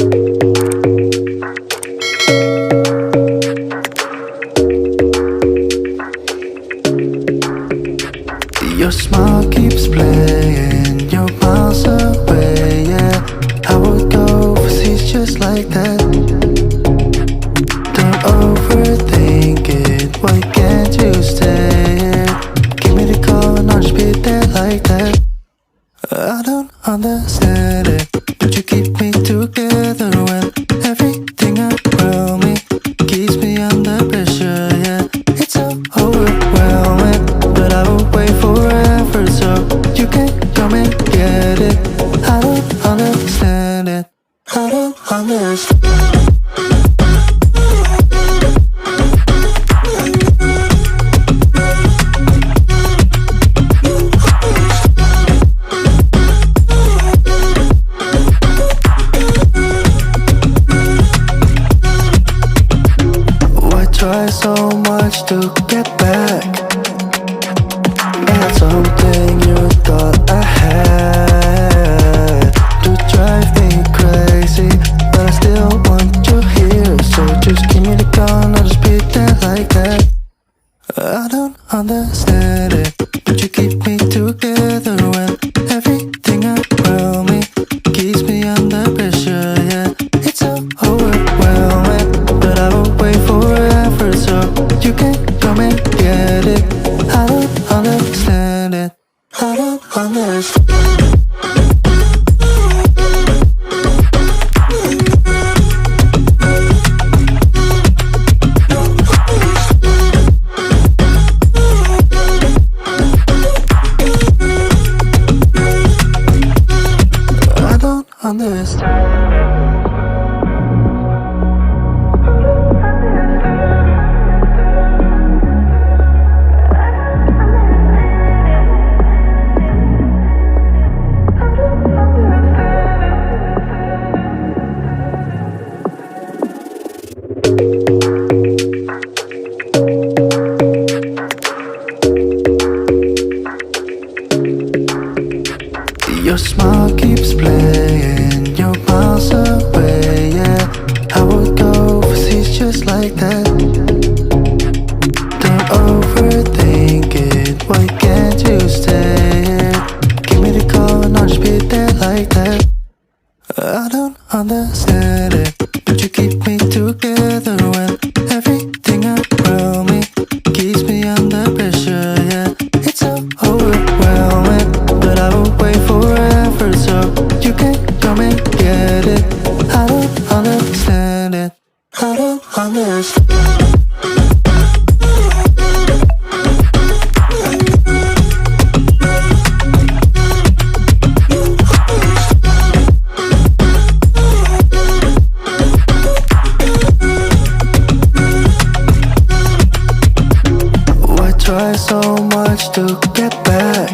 Your smile keeps playing, you're miles away, yeah. I would go overseas just like that. Don't overthink it, why can't you stay here? Give me the call and I'll just be there like that. I don't understand it, but you keep me together when everything around me keeps me under pressure, yeah. It's so overwhelming, but I will wait forever so you can come and get it. I don't understand it, I don't understand. Try so much to get back at something you thought I had to drive me crazy, but I still want you here. So just give me the call and I'll just be there like that. I don't understand it, but you keep me together when everything around me keeps me under pressure, yeah. It's so overwhelming, but I will wait forever so you can come and get it. I don't understand it, I don't understand. I don't understand. Your smile keeps playing, you're miles away, yeah. I would go overseas just like that. Don't overthink it, why can't you stay here? Give me the call and I'll just be there like that. I don't understand it, but you keep me together when everything around me keeps me under pressure, yeah. It's so overwhelming, but I will wait forever so you can come and get it. I don't understand it, I don't understand. Try so much to get back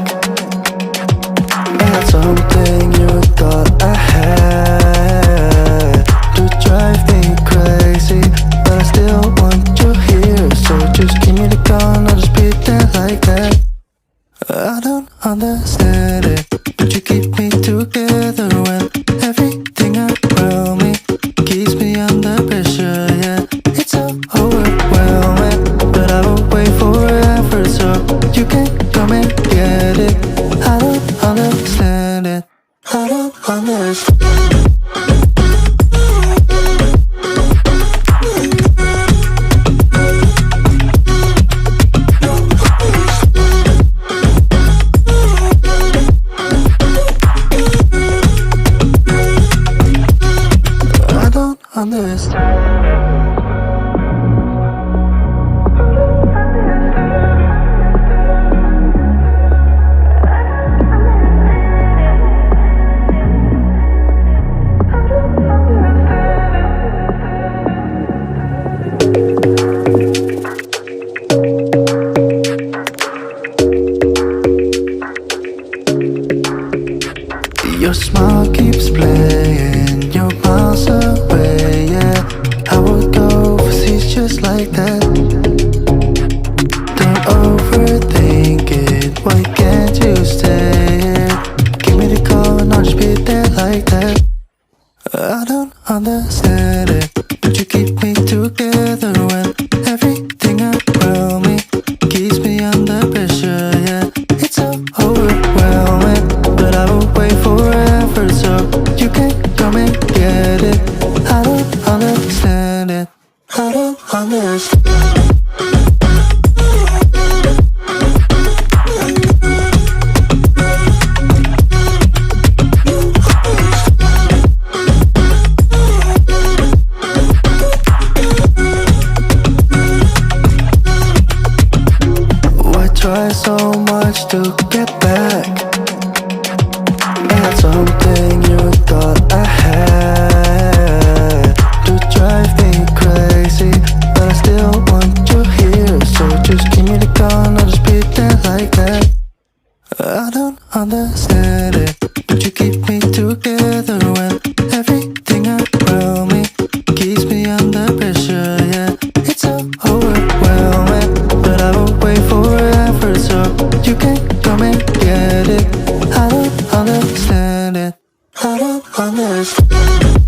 at something you thought I had to drive me crazy, but I still want you here. So just give me the call and I'll just be there like that. I don't understand it, but you keep me together when everything around me keeps me under pressure, yeah. It's so overwhelming, but I will wait forever so you can come and get it. I don't understand it, I don't understand. I don't understand. Your smile keeps playing, you're miles away, yeah. I understand it, but you keep me together when everything around me keeps me under pressure. Yeah, it's so overwhelming, but I will wait forever so you can come and get it. I don't understand it, I don't understand. Try so much to get back at something you thought I had to drive me crazy, but I still want you here. So just give me the gun, I'll just pretend like that. I don't understand it, but you keep me together when everything around me keeps me under pressure. Yeah, it's so overwhelming, but I will wait forever so you can come and get it. I don't understand it, I don't understand.